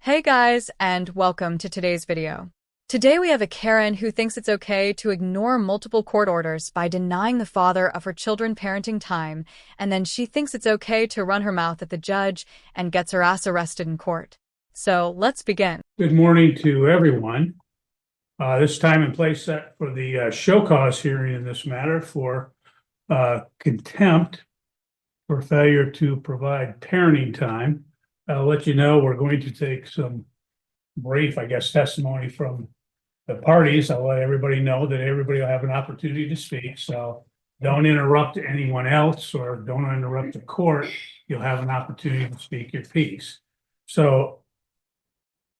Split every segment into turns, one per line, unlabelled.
Hey guys, and welcome to today's video. Today we have a Karen who thinks it's okay to ignore multiple court orders by denying the father of her children parenting time, and then she thinks it's okay to run her mouth at the judge and gets her ass arrested in court. So let's begin.
Good morning to everyone. This time and place set for the show cause hearing in this matter for contempt for failure to provide parenting time. I'll let you know we're going to take some brief, testimony from the parties. I'll let everybody know that everybody will have an opportunity to speak. So don't interrupt anyone else or don't interrupt the court. You'll have an opportunity to speak your piece. So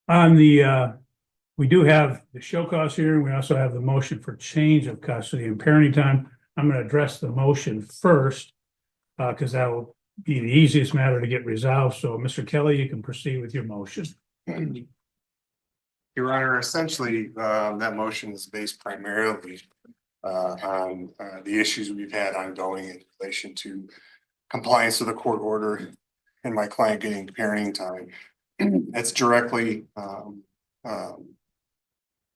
on the we do have the show cause hearing. We also have the motion for change of custody and parenting time. I'm going to address the motion first because that will be the easiest matter to get resolved. So, Mr. Kelly, you can proceed with your motion.
Your Honor, essentially, that motion is based primarily on the issues we've had ongoing in relation to compliance with the court order and my client getting parenting time. It's directly and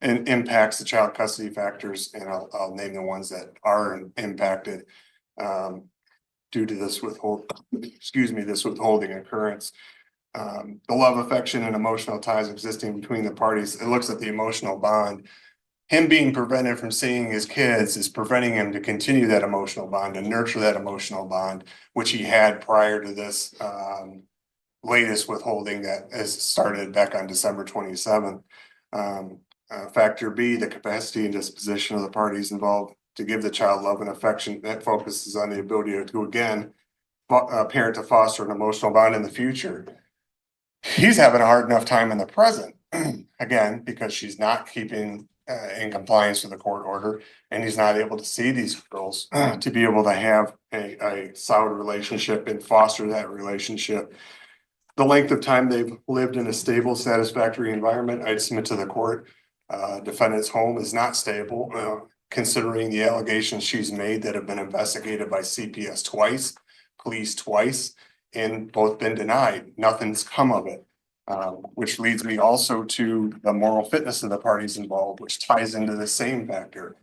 impacts the child custody factors, and I'll name the ones that are impacted due to this withholding occurrence. The love, affection, and emotional ties existing between the parties. It looks at the emotional bond. Him being prevented from seeing his kids is preventing him to continue that emotional bond and nurture that emotional bond, which he had prior to this latest withholding that has started back on December 27th. Factor B, the capacity and disposition of the parties involved to give the child love and affection that focuses on the ability to, again, parent to foster an emotional bond in the future. He's having a hard enough time in the present, again, because she's not keeping in compliance with the court order, and he's not able to see these girls to be able to have a solid relationship and foster that relationship. The length of time they've lived in a stable, satisfactory environment, I'd submit to the court. Defendant's home is not stable, considering the allegations she's made that have been investigated by CPS twice, police twice, and both been denied. Nothing's come of it, which leads me also to the moral fitness of the parties involved, which ties into the same factor.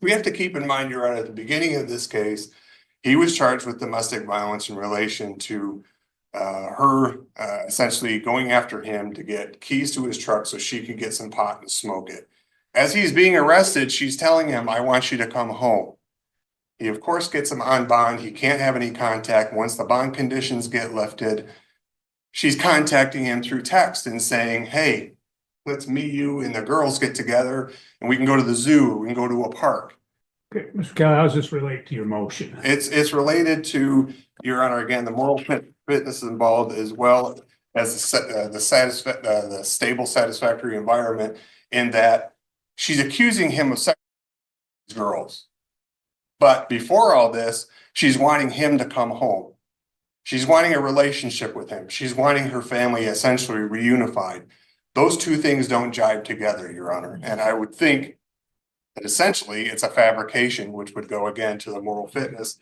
We have to keep in mind, Your Honor, at the beginning of this case, he was charged with domestic violence in relation to her essentially going after him to get keys to his truck so she could get some pot and smoke it. As he's being arrested, she's telling him, "I want you to come home." He, of course, gets him on bond. He can't have any contact. Once the bond conditions get lifted, she's contacting him through text and saying, "Hey, let's meet you and the girls get together and we can go to the zoo, or we can go to a park."
Okay, Mr. Kelly, how does this relate to your motion?
It's related to, Your Honor, again, the moral fitness involved, as well as the stable, satisfactory environment, in that she's accusing him of sex with girls. But before all this, she's wanting him to come home. She's wanting a relationship with him. She's wanting her family essentially reunified. Those two things don't jive together, Your Honor. And I would think that essentially it's a fabrication, which would go again to the moral fitness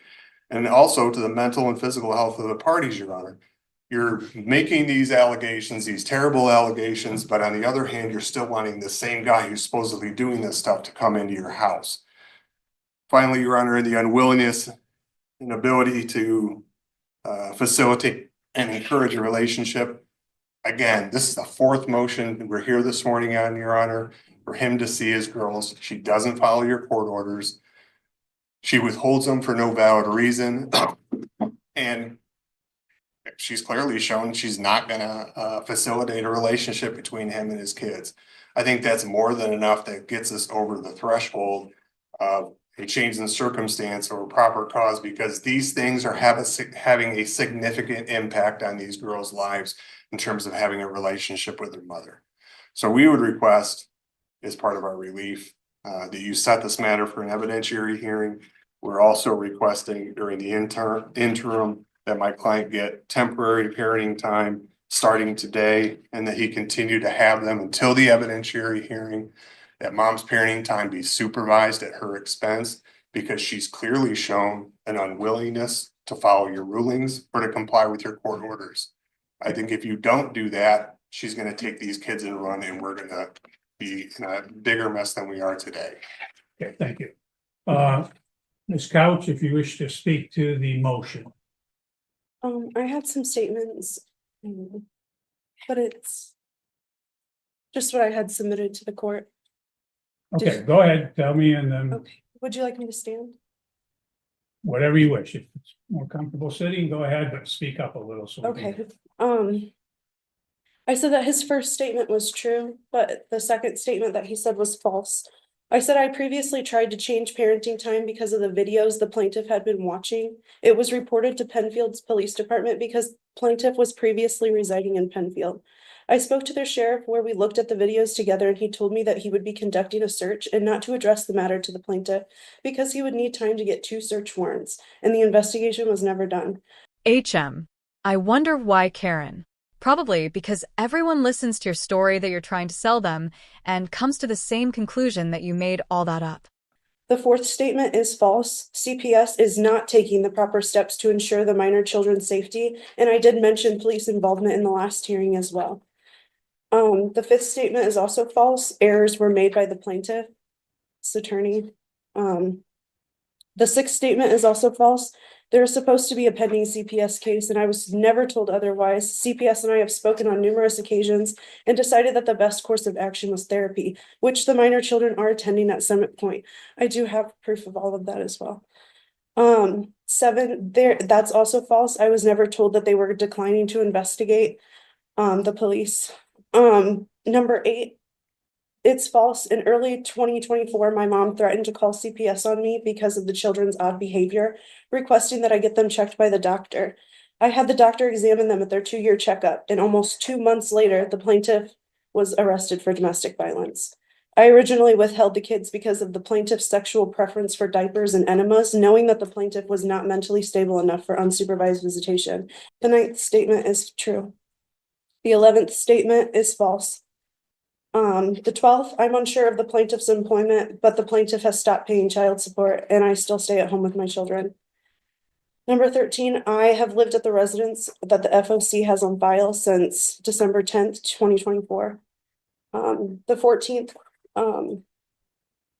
and also to the mental and physical health of the parties, Your Honor. You're making these allegations, these terrible allegations, but on the other hand, you're still wanting the same guy who's supposedly doing this stuff to come into your house. Finally, Your Honor, the unwillingness and ability to facilitate and encourage a relationship. Again, this is the fourth motion we're here this morning on, Your Honor, for him to see his girls. She doesn't follow your court orders. She withholds them for no valid reason. And she's clearly shown she's not going to facilitate a relationship between him and his kids. I think that's more than enough that gets us over the threshold of a change in circumstance or a proper cause, because these things are having a significant impact on these girls' lives in terms of having a relationship with their mother. So we would request, as part of our relief, that you set this matter for an evidentiary hearing. We're also requesting during the interim that my client get temporary parenting time starting today, and that he continue to have them until the evidentiary hearing. That mom's parenting time be supervised at her expense, because she's clearly shown an unwillingness to follow your rulings or to comply with your court orders. I think if you don't do that, she's gonna take these kids and run, and we're gonna be in a bigger mess than we are today.
Okay, thank you. Ms. Couch, if you wish to speak to the motion.
I had some statements, but it's just what I had submitted to the court.
Okay, go ahead, tell me, and then
Okay, would you like me to stand?
whatever you wish. If it's more comfortable sitting, go ahead, but speak up a little. So we can-
Okay, I said that his first statement was true, but the second statement that he said was false. I said I previously tried to change parenting time because of the videos the plaintiff had been watching. It was reported to Penfield's police department because plaintiff was previously residing in Penfield. I spoke to their sheriff where we looked at the videos together, and he told me that he would be conducting a search and not to address the matter to the plaintiff because he would need time to get 2 search warrants, and the investigation was never done.
HM. I wonder why Karen. Probably because everyone listens to your story that you're trying to sell them and comes to the same conclusion that you made all that up.
The fourth statement is false. CPS is not taking the proper steps to ensure the minor children's safety, and I did mention police involvement in the last hearing as well. The fifth statement is also false. Errors were made by the plaintiff's attorney. The sixth statement is also false. There is supposed to be a pending CPS case, and I was never told otherwise. CPS and I have spoken on numerous occasions and decided that the best course of action was therapy, which the minor children are attending at Summit Point. I do have proof of all of that as well. That's also false. I was never told that they were declining to investigate the police. Number 8, it's false. In early 2024, my mom threatened to call CPS on me because of the children's odd behavior, requesting that I get them checked by the doctor. I had the doctor examine them at their 2-year checkup, and almost 2 months later, the plaintiff was arrested for domestic violence. I originally withheld the kids because of the plaintiff's sexual preference for diapers and enemas, knowing that the plaintiff was not mentally stable enough for unsupervised visitation. The 9th statement is true. The 11th statement is false. The 12th, I'm unsure of the plaintiff's employment, but the plaintiff has stopped paying child support and I still stay at home with my children. Number 13, I have lived at the residence that the FOC has on file since December 10th, 2024. The 14th,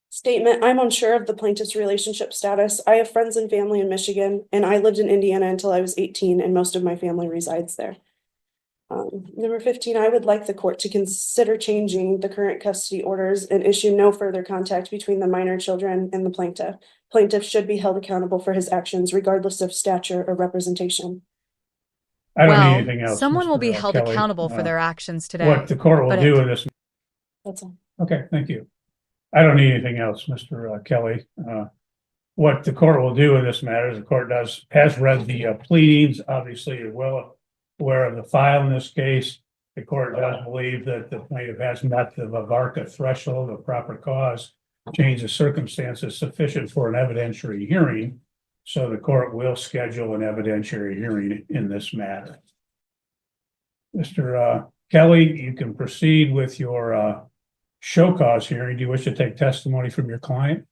statement, I'm unsure of the plaintiff's relationship status. I have friends and family in Michigan, and I lived in Indiana until I was 18, and most of my family resides there. Number 15, I would like the court to consider changing the current custody orders and issue no further contact between the minor children and the plaintiff. Plaintiff should be held accountable for his actions regardless of stature or representation.
I don't need
Well,
anything else.
someone will be
Mr.
held
Kelly.
accountable for their actions today.
What the court will
but
do
it-
in this.
That's all.
Okay, thank you. I don't need anything else, Mr. Kelly. What the court will do in this matter is the court has read the pleadings. Obviously, you're well aware of the file in this case. The court does believe that the plaintiff has met the VARCA threshold of proper cause, change of circumstances sufficient for an evidentiary hearing. So the court will schedule an evidentiary hearing in this matter. Mr. Kelly, you can proceed with your show cause hearing. Do you wish to take testimony from your client?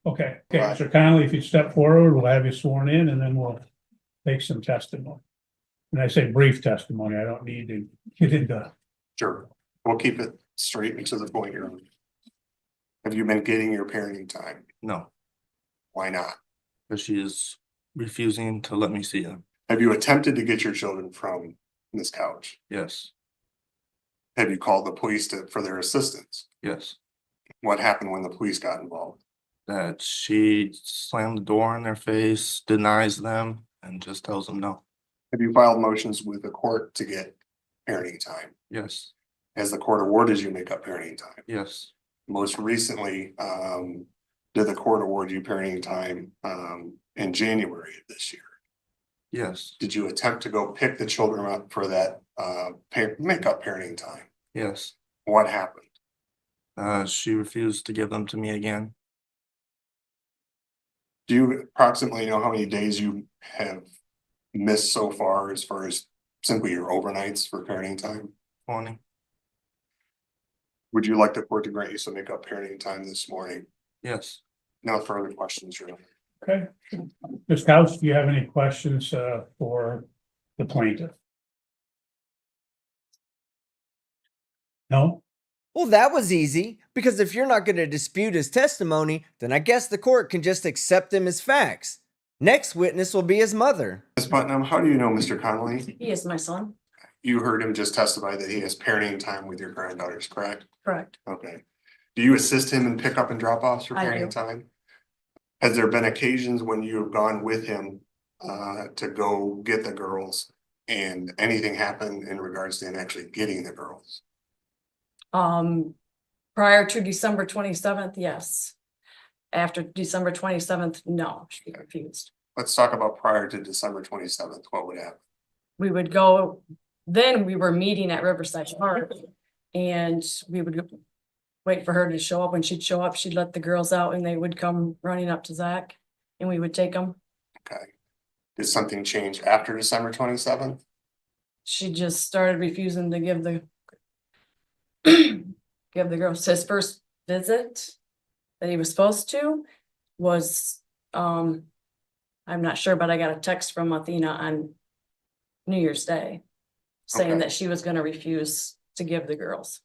Okay, Mr. Connolly, if you step forward, we'll have you sworn in and then we'll take some testimony. And I say brief testimony, I don't need to get into.
Sure, we'll keep it straight and to the point here. Have you been getting your parenting time?
No,
Why not?
because she is refusing to let me see them.
Have you attempted to get your children from this couch?
Yes,
Have you called the police for their assistance?
yes.
What happened when the police got involved?
That she slammed the door in their face, denies them, and just tells them no.
Have you filed motions with the court to get parenting time?
Yes,
Has the court awarded you make up parenting time?
yes,
Most recently, did the court award you parenting time in January of this year?
yes,
Did you attempt to go pick the children up for that make up parenting time?
yes.
What happened?
She refused to give them to me again.
Do you approximately know how many days you have missed so far as simply your overnights for parenting time?
20.
Would you like the court to grant you some make up parenting time this morning?
Yes.
No further questions, Your Honor.
Okay. Ms. Couch, do you have any questions for the plaintiff? No?
Well, that was easy, because if you're not going to dispute his testimony, then I guess the court can just accept him as facts. Next witness will be his mother.
Ms. Putnam, how do you know Mr. Connolly?
He is my son.
You heard him just testify that he has parenting time with your granddaughters, correct?
Correct.
Okay. Do you assist him in pickup and drop offs for
I
parenting
do.
time? Has there been occasions when you have gone with him to go get the girls and anything happened in regards to him actually getting the girls?
Prior to December 27th, yes. After December 27th, no, she refused.
Let's talk about prior to December 27th. What would happen?
We would go, then we were meeting at Riverside Park, and we would wait for her to show up. When she'd show up, she'd let the girls out and they would come running up to Zach and we would take them.
Okay. Did something change after December 27th?
She just started refusing to give the give the girls. His first visit that he was supposed to was, I'm not sure, but I got a text from Athena on New Year's Day saying
Okay.
that she was gonna refuse to give the girls.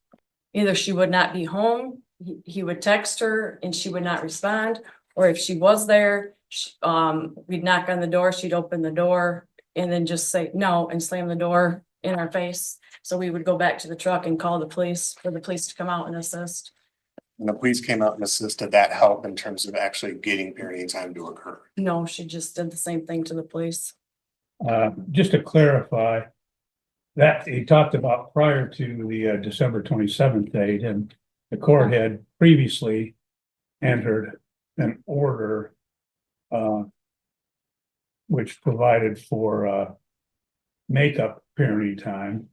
Either she would not be home, he would text her and she would not respond, or if she was there, we'd knock on the door, she'd open the door and then just say no and slam the door in our face. So we would go back to the truck and call the police for the police to come out and assist.
And the police came out and assisted. That help in terms of actually getting parenting time to occur?
No, she just did the same thing to the police.
Just to clarify, that he talked about prior to the December 27th date, and the court had previously entered an order which provided for makeup parenting time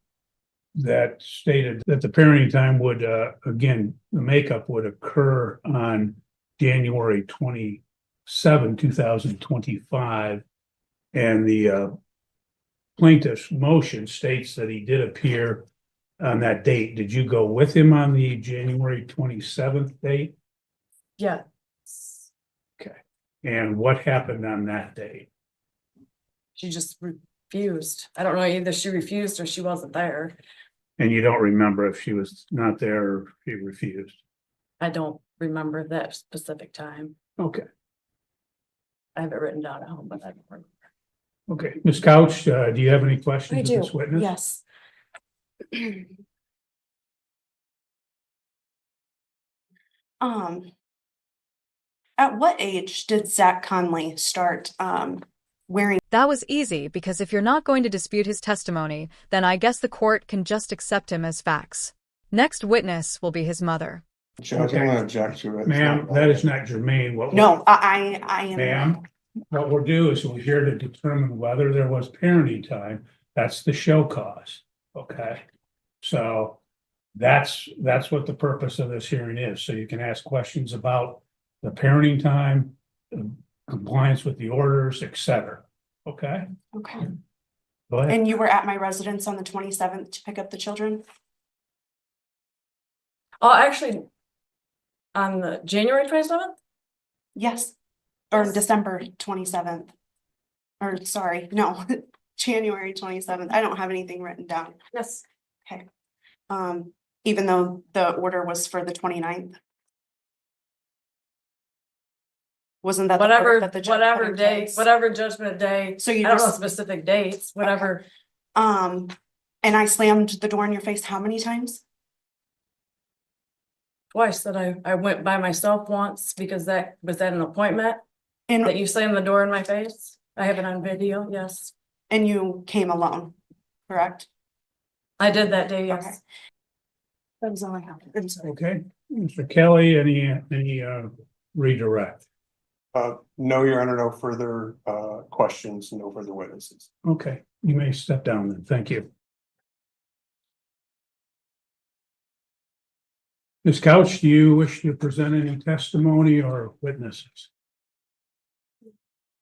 that stated that the parenting time would, again, the makeup would occur on January 27, 2025. And the plaintiff's motion states that he did appear on that date. Did you go with him on the January 27th date?
Yeah.
Okay. And what happened on that date?
She just refused. I don't know, either she refused or she wasn't there.
And you don't remember if she was not there or if she refused?
I don't remember that specific time.
Okay.
I have it written down at home, but I don't remember.
Okay. Ms. Couch, do you have any questions
I
of
do,
this witness?
yes. At what age did Zach Conley start wearing?
That was easy because if you're not going to dispute his testimony, then I guess the court can just accept him as facts. Next witness will be his mother.
Judge, I'm gonna object to it.
Ma'am, that is not germane. What
No, I am.
Ma'am, what we'll do is we're here to determine whether there was parenting time. That's the show cause, okay? So that's what the purpose of this hearing is. So you can ask questions about the parenting time, compliance with the orders, et cetera, okay?
Okay.
Go ahead.
And you were at my residence on the 27th to pick up the children?
Oh, actually, on the January 27th?
Yes. Or
Yes.
December 27th. Or sorry, no, January 27th. I don't have anything written down.
Yes.
Okay. Even though the order was for the 29th. Wasn't that the court
Whatever,
that the judge put
whatever
in
day,
place?
whatever judgment day.
So you
I don't know
just,
specific dates, whatever.
and I slammed the door in your face how many times?
Twice that I went by myself once because that was at an appointment that
And
you slammed the door in my face. I have it on video, yes.
you came alone, correct?
I did that day,
Okay.
yes.
That was all I have. I'm sorry.
Okay, Mr. Kelly, any redirect?
No, Your Honor, no further questions, no further witnesses.
Okay, you may step down then. Thank you. Ms. Couch, do you wish to present any testimony or witnesses?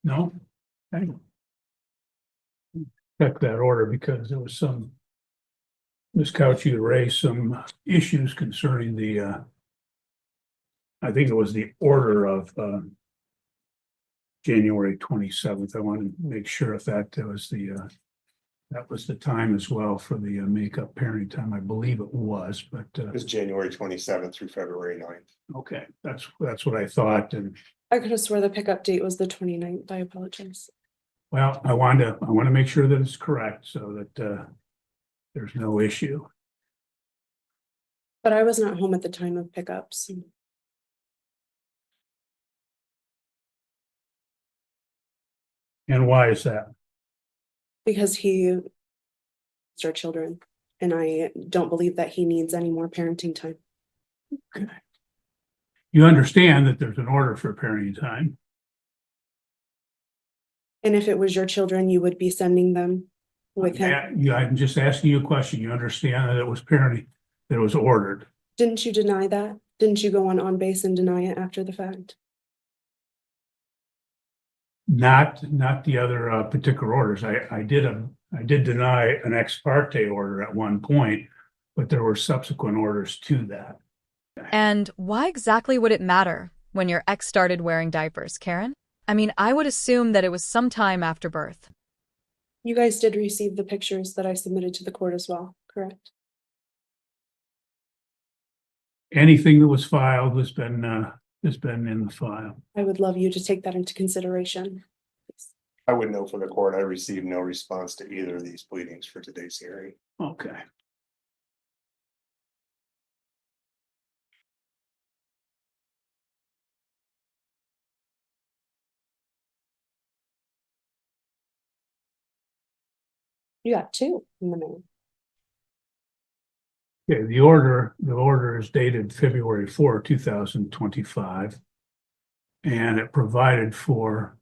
No? Okay. Check that order because there was some, Ms. Couch, you raised some issues concerning the, I think it was the order of January 27th. I want to make sure if that was the That was the time as well for the makeup parenting time, I believe it was, but
It was January 27th through February 9th.
okay, that's what I thought. And
I could have swore the pickup date was the 29th. I apologize.
well, I want to make sure that it's correct so that there's no issue.
But I was not home at the time of pickups.
And why is that?
Because he is our children, and I don't believe that he needs any more parenting time.
Okay. You understand that there's an order for parenting time.
And if it was your children, you would be sending them with him.
Yeah, I'm just asking you a question. You understand that it was parenting, that it was ordered.
Didn't you deny that? Didn't you go on base and deny it after the fact?
Not the other particular orders. I did deny an ex parte order at one point, but there were subsequent orders to that.
And why exactly would it matter when your ex started wearing diapers, Karen? I mean, I would assume that it was sometime after birth.
You guys did receive the pictures that I submitted to the court as well, correct?
Anything that was filed has been in the file.
I would love you to take that into consideration.
I would know for the court, I received no response to either of these pleadings for today's hearing.
Okay.
You got two in the mail.
Okay, the order is dated February 4, 2025. And it provided for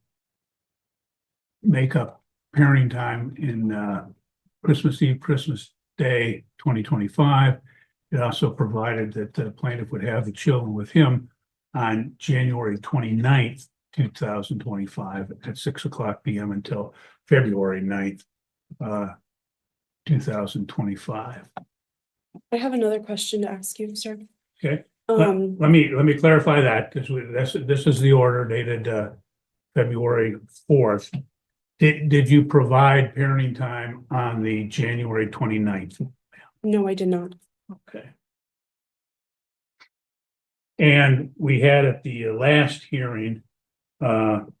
makeup parenting time in Christmas Eve, Christmas Day, 2025. It also provided that the plaintiff would have the children with him on January 29th, 2025 at 6:00 p.m. until February 9th, 2025.
I have another question to ask you, sir.
Okay. Let me clarify that because this is the order dated February 4th. Did you provide parenting time on the January 29th?
No, I did not.
Okay. And we had at the last hearing and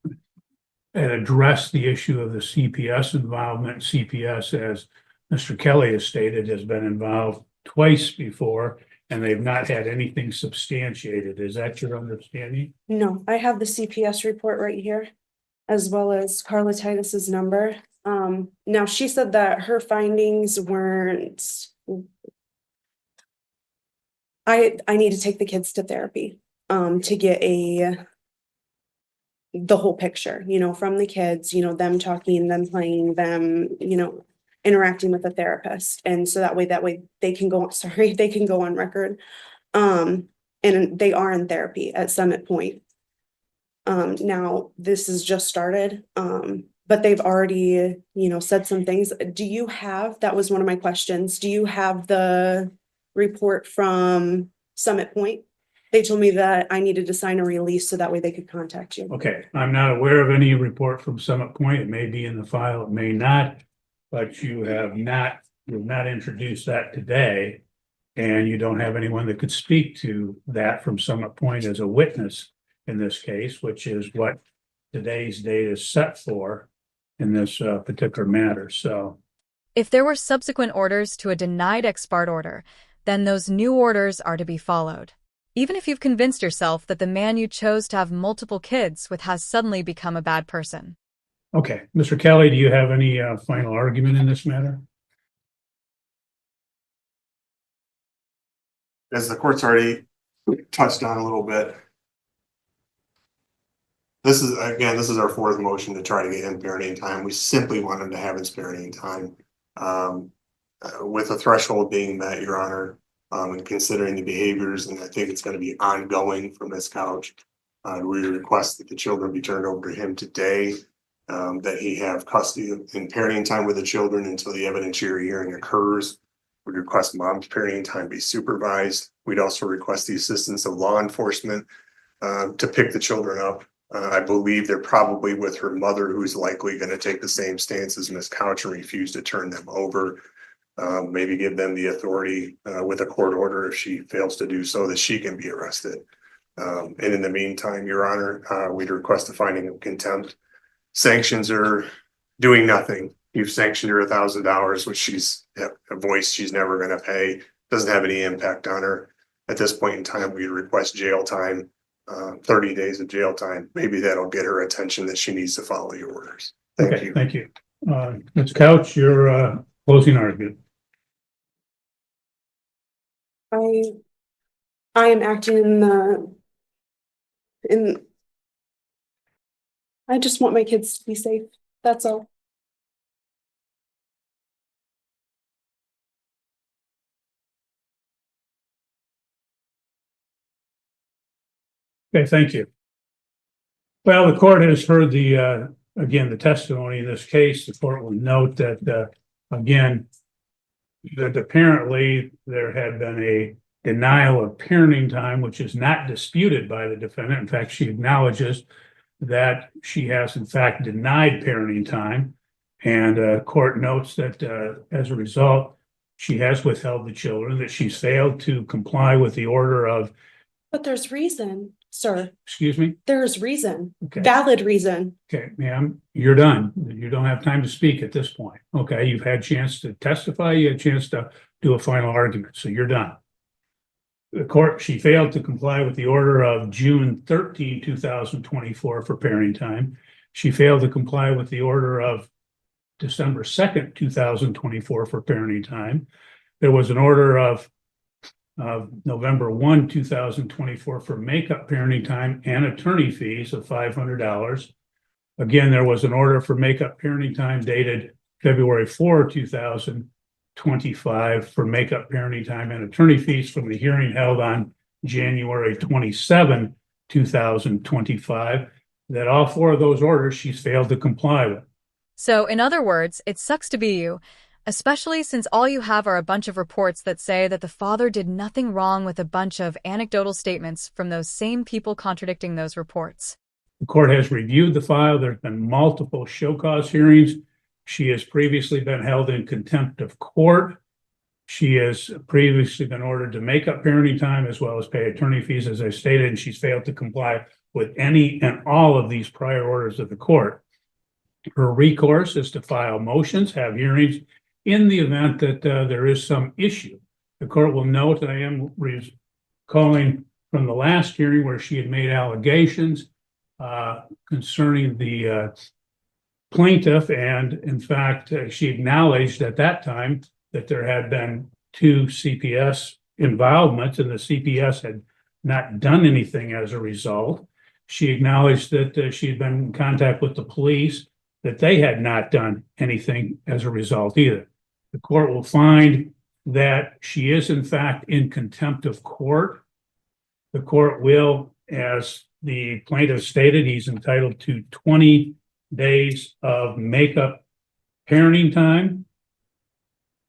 addressed the issue of the CPS involvement. CPS, as Mr. Kelly has stated, has been involved twice before, and they've not had anything substantiated. Is that your understanding?
No, I have the CPS report right here, as well as Carla Titus's number. Now she said that her findings weren't. I need to take the kids to therapy, to get the whole picture, from the kids, them talking, them playing, them, interacting with the therapist. And so that way they can go, they can go on record. And they are in therapy at Summit Point. Now this has just started, but they've already, said some things. That was one of my questions. Do you have the report from Summit Point? They told me that I needed to sign a release so that way they could contact you.
Okay, I'm not aware of any report from Summit Point. It may be in the file, it may not, but you've not introduced that today. And you don't have anyone that could speak to that from Summit Point as a witness in this case, which is what today's date is set for in this particular matter. So
If there were subsequent orders to a denied ex parte order, then those new orders are to be followed. Even if you've convinced yourself that the man you chose to have multiple kids with has suddenly become a bad person.
okay, Mr. Kelly, do you have any final argument in this matter?
As the court's already touched on a little bit. This is our fourth motion to try to get him parenting time. We simply want him to have his parenting time. With the threshold being met, Your Honor, and considering the behaviors, and I think it's going to be ongoing from this couch. We request that the children be turned over to him today, that he have custody and parenting time with the children until the evidentiary hearing occurs. We request mom's parenting time be supervised. We'd also request the assistance of law enforcement to pick the children up I believe they're probably with her mother, who's likely going to take the same stance as Ms. Couch and refuse to turn them over. Maybe give them the authority with a court order if she fails to do so, that she can be arrested. And in the meantime, Your Honor, we'd request a finding of contempt. Sanctions are doing nothing. You've sanctioned her $1,000, which she's a voice she's never going to pay. Doesn't have any impact on her. At this point in time, we request jail time, 30 days of jail time. Maybe that'll get her attention that she needs to follow your orders. Thank you.
Thank you. Ms. Couch, your closing argument.
I am acting I just want my kids to be safe. That's all.
Okay, thank you. Well, the court has heard the again, the testimony in this case. The court will note that again, that apparently there had been a denial of parenting time, which is not disputed by the defendant. In fact, she acknowledges that she has in fact denied parenting time, and court notes that as a result, she has withheld the children, that she's failed to comply with the order of.
But there's reason, sir.
Excuse me?
There's reason.
Okay.
Valid reason.
Okay, ma'am, you're done. You don't have time to speak at this point. Okay, you've had a chance to testify, you had a chance to do a final argument, so you're done. The court, she failed to comply with the order of June 13, 2024 for parenting time. She failed to comply with the order of December 2nd, 2024 for parenting time. There was an order of November 1, 2024 for makeup parenting time and attorney fees of $500. Again, there was an order for makeup parenting time dated February 4, 2025 for makeup parenting time and attorney fees from the hearing held on January 27, 2025, that all four of those orders she's failed to comply with.
So, in other words, it sucks to be you, especially since all you have are a bunch of reports that say that the father did nothing wrong, with a bunch of anecdotal statements from those same people contradicting those reports.
The court has reviewed the file. There's been multiple show cause hearings. She has previously been held in contempt of court. She has previously been ordered to make up parenting time as well as pay attorney fees, as I stated, and she's failed to comply with any and all of these prior orders of the court. Her recourse is to file motions, have hearings in the event that there is some issue. The court will note that I am recalling from the last hearing where she had made allegations concerning the plaintiff, and in fact, she acknowledged at that time that there had been 2 CPS involvements and the CPS had not done anything as a result. She acknowledged that she had been in contact with the police, that they had not done anything as a result either. The court will find that she is in fact in contempt of court. The court will, as the plaintiff stated, he's entitled to 20 days of makeup parenting time,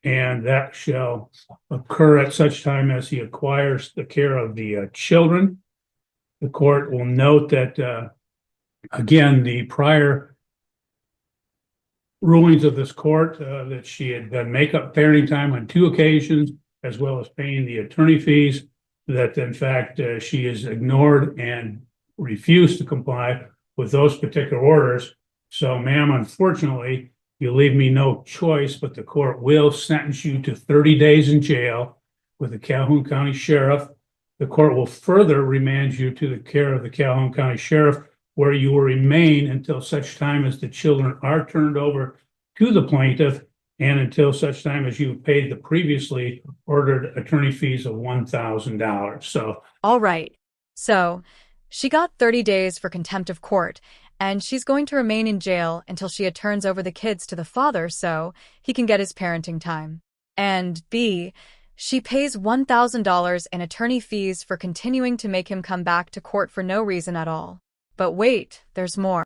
and that shall occur at such time as he acquires the care of the children. The court will note that, again, the prior rulings of this court, that she had done makeup parenting time on 2 occasions, as well as paying the attorney fees, that in fact she has ignored and refused to comply with those particular orders. So, ma'am, unfortunately, you leave me no choice, but the court will sentence you to 30 days in jail with the Calhoun County Sheriff. The court will further remand you to the care of the Calhoun County Sheriff, where you will remain until such time as the children are turned over to the plaintiff and until such time as you have paid the previously ordered attorney fees of $1,000. So,
all right. So, she got 30 days for contempt of court, and she's going to remain in jail until she turns over the kids to the father so he can get his parenting time. And B, she pays $1,000 in attorney fees for continuing to make him come back to court for no reason at all. But wait, there's more.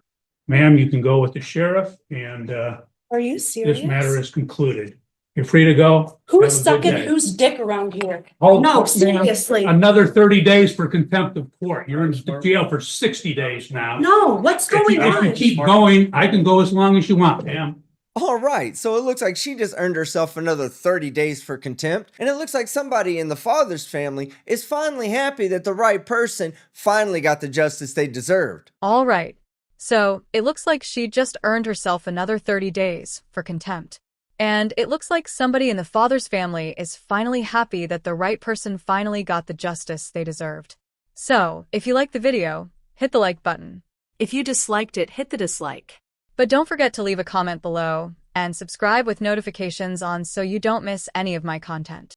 ma'am, you can go with the sheriff, and
Are you serious?
this matter is concluded. You're free to go.
Who's
Have a good
sucking
day.
whose dick around here?
Oh,
No,
ma'am,
seriously.
Another 30 days for contempt of court. You're in jail for 60 days now.
No, what's
If you
going on?
keep going, I can go as long as you want, ma'am.
All right, so it looks like she just earned herself another 30 days for contempt, and it looks like somebody in the father's family is finally happy that the right person finally got the justice they deserved.
All right. So it looks like she just earned herself another 30 days for contempt. And it looks like somebody in the father's family is finally happy that the right person finally got the justice they deserved. So, if you liked the video, hit the like button. If you disliked it, hit the dislike. But don't forget to leave a comment below and subscribe with notifications on so you don't miss any of my content.